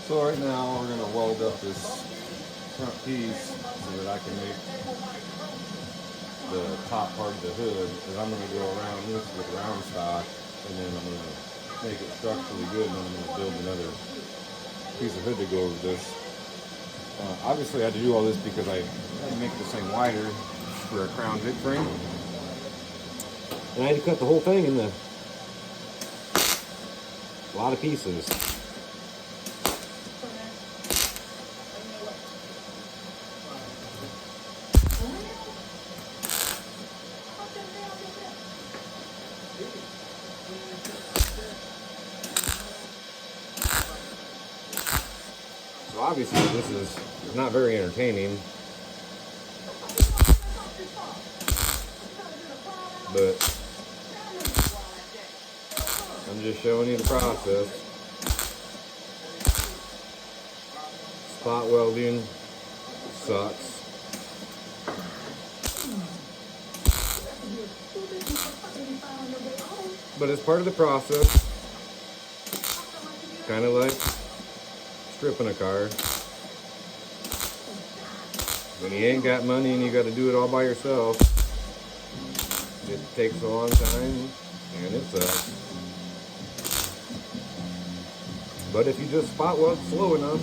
So right now we're gonna weld up this front piece so that I can make the top part of the hood, because I'm gonna go around this with round stock, and then I'm gonna make it structurally good, and then I'm gonna build another piece of hood to go over this. Obviously I had to do all this because I had to make this thing wider for a crown Vic frame. And I had to cut the whole thing into a lot of pieces. So obviously this is not very entertaining, but I'm just showing you the process. Spot welding sucks. But it's part of the process. Kind of like stripping a car. When you ain't got money and you got to do it all by yourself, it takes a long time and it sucks. But if you just spot weld slow enough,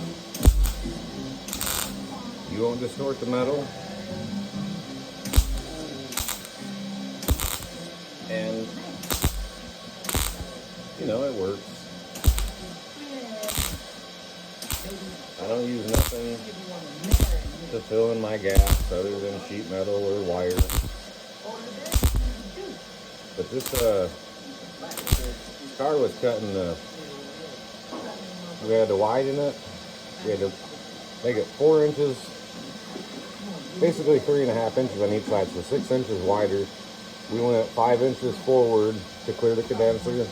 you won't distort the metal. And, you know, it works. I don't use nothing to fill in my gaps other than sheet metal or wire. But this car was cutting we had to widen it. We had to make it 4 inches, basically 3.5 inches on each side, so 6 inches wider. We went 5 inches forward to clear the condenser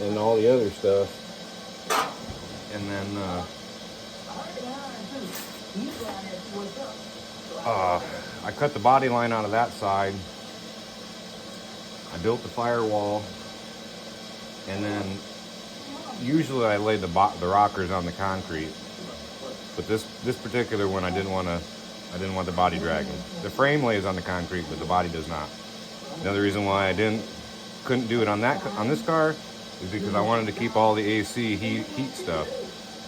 and all the other stuff. And then I cut the body line out of that side. I built the firewall, and then usually I lay the rockers on the concrete, but this particular one I didn't want the body dragging. The frame lays on the concrete, but the body does not. Another reason why I couldn't do it on this car is because I wanted to keep all the AC heat stuff.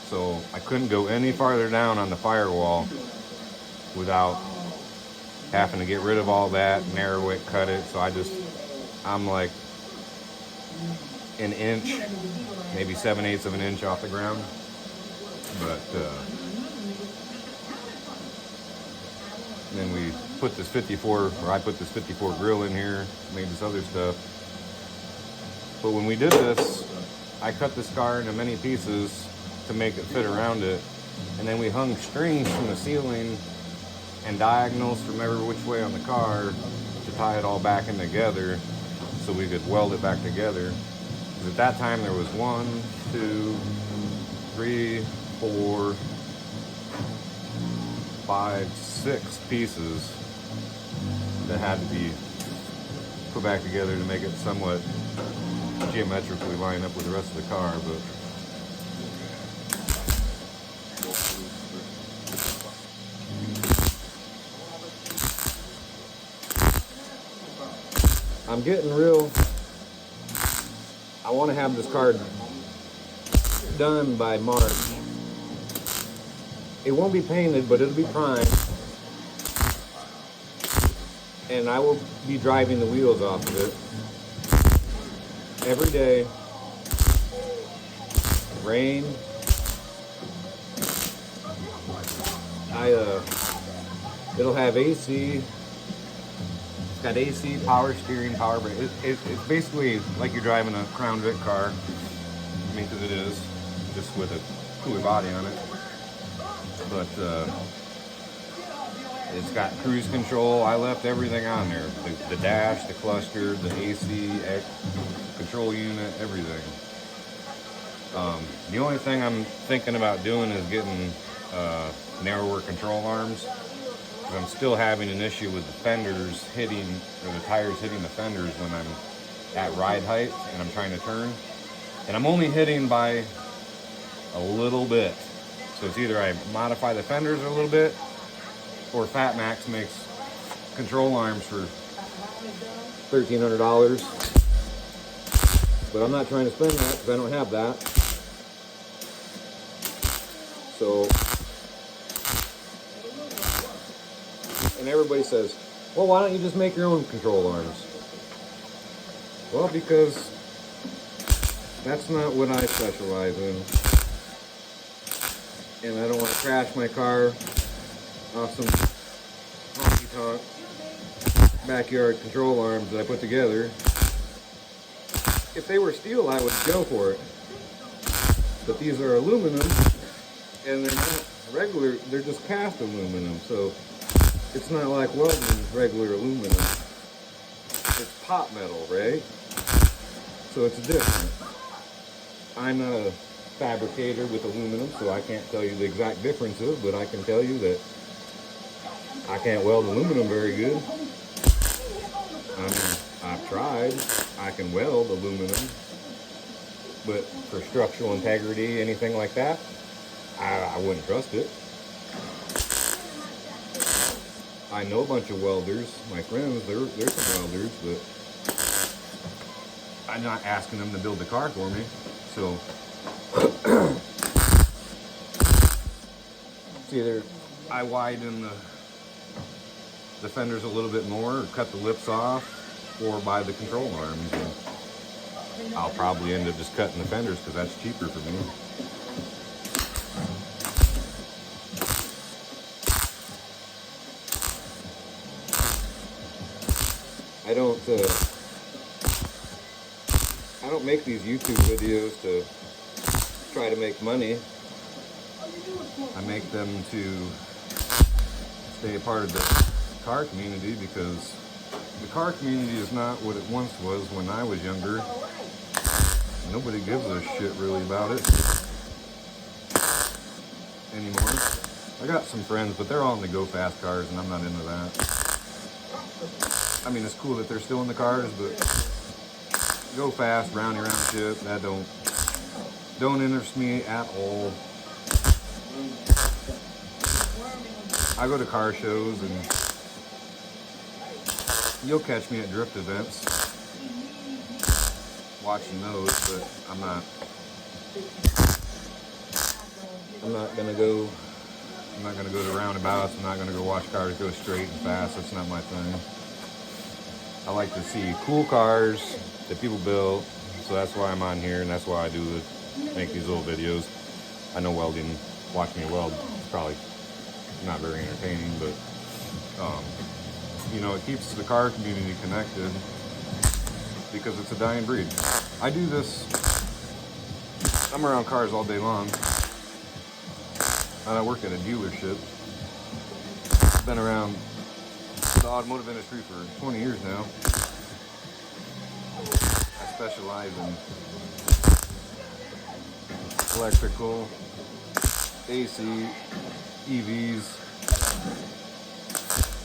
So I couldn't go any farther down on the firewall without having to get rid of all that, narrow it, cut it. So I'm like an inch, maybe 7/8 of an inch off the ground. But then we put this 54, or I put this 54 grill in here, made this other stuff. But when we did this, I cut this car into many pieces to make it fit around it. And then we hung strings from the ceiling and diagonals from every which way on the car to tie it all back in together so we could weld it back together. Because at that time there was 1, 2, 3, 4, 5, 6 pieces that had to be put back together to make it somewhat geometrically line up with the rest of the car. But I'm getting I want to have this car done by March. It won't be painted, but it'll be primed. And I will be driving the wheels off of it every day. Rain. It'll have AC. It's got AC, power steering, power brake. It's basically like you're driving a Crown Vic car. I mean, because it is, just with a cooler body on it. But it's got cruise control. I left everything on there. The dash, the cluster, the AC, control unit, everything. The only thing I'm thinking about doing is getting narrower control arms. I'm still having an issue with the fenders hitting, or the tires hitting the fenders when I'm at ride height and I'm trying to turn. And I'm only hitting by a little bit. So it's either I modify the fenders a little bit, or Fat Max makes control arms for $1,300. But I'm not trying to spend that because I don't have that. So, and everybody says, well, why don't you just make your own control arms? Well, because that's not what I specialize in. And I don't want to crash my car off some honky-tonk backyard control arms that I put together. If they were steel, I would go for it. But these are aluminum, and they're not regular, they're just cast aluminum. So it's not like welding regular aluminum. It's pot metal, right? So it's different. I'm not a fabricator with aluminum, so I can't tell you the exact differences, but I can tell you that I can't weld aluminum very good. I mean, I've tried. I can weld aluminum, but for structural integrity, anything like that, I wouldn't trust it. I know a bunch of welders, my friends, they're some welders, but I'm not asking them to build the car for me. So it's either I widen the fenders a little bit more, or cut the lips off, or buy the control arms. And I'll probably end up just cutting the fenders because that's cheaper for me. I don't make these YouTube videos to try to make money. I make them to stay a part of the car community, because the car community is not what it once was when I was younger. Nobody gives a shit really about it anymore. I got some friends, but they're all in the go fast cars, and I'm not into that. I mean, it's cool that they're still in the cars, but go fast, roundy round shit, that don't interest me at all. I go to car shows, and you'll catch me at drift events watching those, but I'm not gonna go to roundabouts. I'm not gonna go watch cars go straight and fast. That's not my thing. I like to see cool cars that people build, so that's why I'm on here, and that's why I make these little videos. I know welding, watching me weld is probably not very entertaining, but you know, it keeps the car community connected because it's a dying breed. I do this, I'm around cars all day long, and I work at a dealership. I've been around the automotive industry for 20 years now. I specialize in electrical, AC, EVs,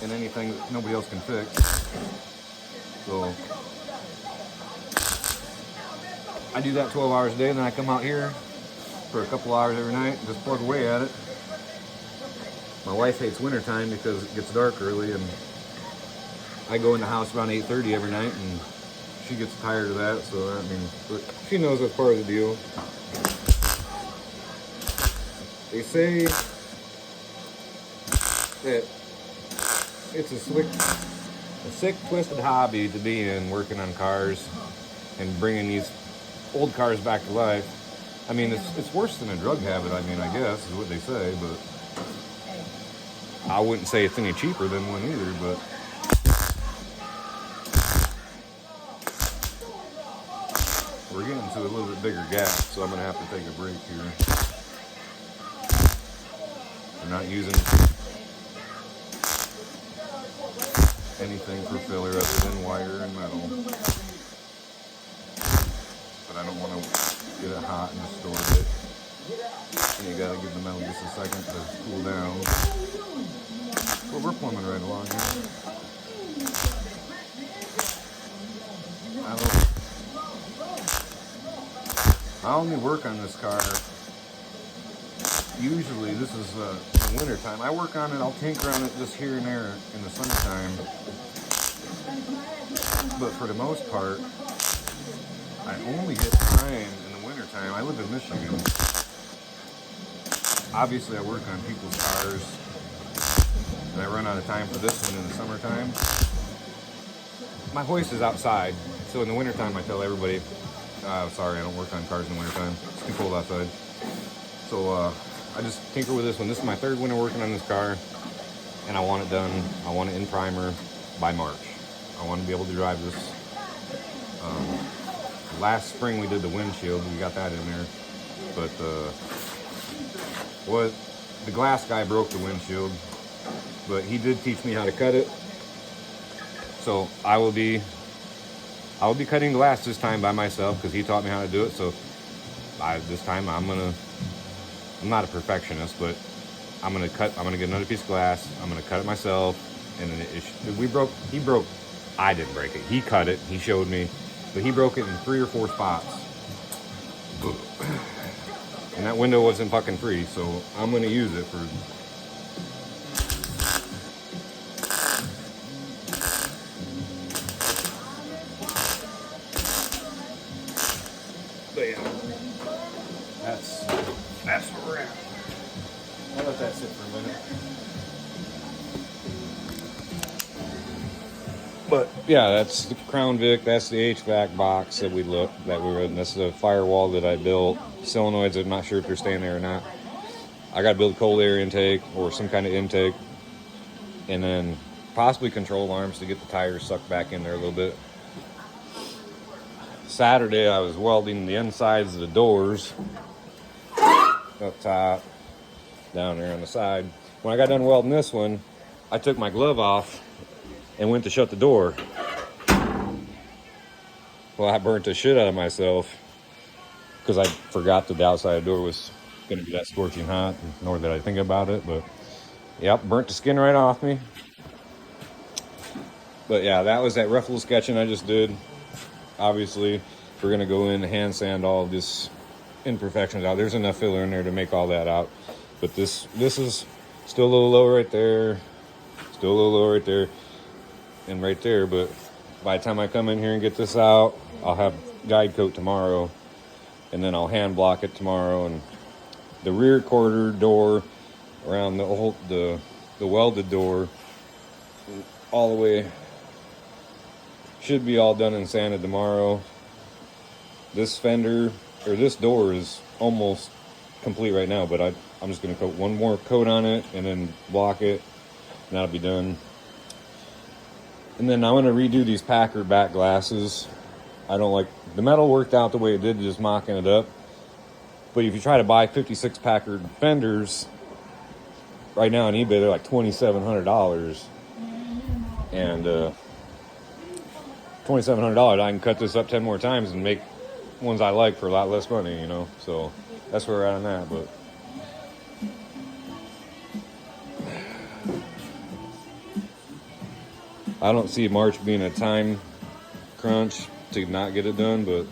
and anything that nobody else can fix. So I do that 12 hours a day, and then I come out here for a couple hours every night and just plug away at it. My wife hates wintertime because it gets dark early, and I go in the house around 8:30 every night, and she gets tired of that. So I mean, but she knows that's part of the deal. They say that it's a sick, twisted hobby to be in, working on cars and bringing these old cars back to life. I mean, it's worse than a drug habit, I mean, I guess, is what they say, but I wouldn't say it's any cheaper than one either, but we're getting to a little bit bigger gap, so I'm going to have to take a break here. We're not using anything for filler other than wire and metal. But I don't want to get it hot and distort it. And you gotta give the metal just a second to cool down. Well, we're plumbing right along here. I only work on this car usually this is the winter time. I work on it, I'll tinker on it just here and there in the summertime. But for the most part, I only get time in the winter time. I live in Michigan. Obviously I work on people's cars and I run out of time for this one in the summertime. My hoist is outside, so in the wintertime I tell everybody, sorry, I don't work on cars in the wintertime. It's too cold outside. So I just tinker with this one. This is my third winter working on this car, and I want it done. I want it in primer by March. I want to be able to drive this. Last spring we did the windshield. We got that in there. But the glass guy broke the windshield, but he did teach me how to cut it. So I will be cutting glass this time by myself because he taught me how to do it. So this time I'm not a perfectionist, but I'm gonna get another piece of glass. I'm gonna cut it myself, and then he broke. I didn't break it. He cut it. He showed me, but he broke it in 3 or 4 spots. And that window wasn't fucking free, so I'm gonna use it for. But yeah, that's where we're at. I'll let that sit for a minute. But yeah, that's the Crown Vic. That's the HVAC box that we were. That's the firewall that I built. Solenoids, I'm not sure if they're staying there or not. I got to build cold air intake or some kind of intake, and then possibly control arms to get the tires sucked back in there a little bit. Saturday, I was welding the insides of the doors up top, down there on the side. When I got done welding this one, I took my glove off and went to shut the door. Well, I burnt the shit out of myself because I forgot that the outside door was going to be that scorching hot, nor did I think about it. But yep, burnt the skin right off me. But yeah, that was that rough little sketching I just did. Obviously, we're going to go in and hand sand all of this imperfections out. There's enough filler in there to make all that out. But this is still a little low right there. Still a little low right there. And right there. But by the time I come in here and get this out, I'll have guide coat tomorrow. And then I'll hand block it tomorrow. And the rear quarter door around the welded door all the way should be all done and sanded tomorrow. This fender, or this door, is almost complete right now, but I'm just going to put one more coat on it and then block it, and that'll be done. And then I'm going to redo these Packard back glasses. I don't like, the metal worked out the way it did, just mocking it up. But if you try to buy 56 Packard fenders, right now on eBay, they're like $2,700. And $2,700, I can cut this up 10 more times and make ones I like for a lot less money, you know. So that's where we're at on that. But I don't see March being a time crunch to not get it done, but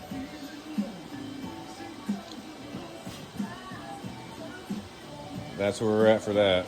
that's where we're at for that.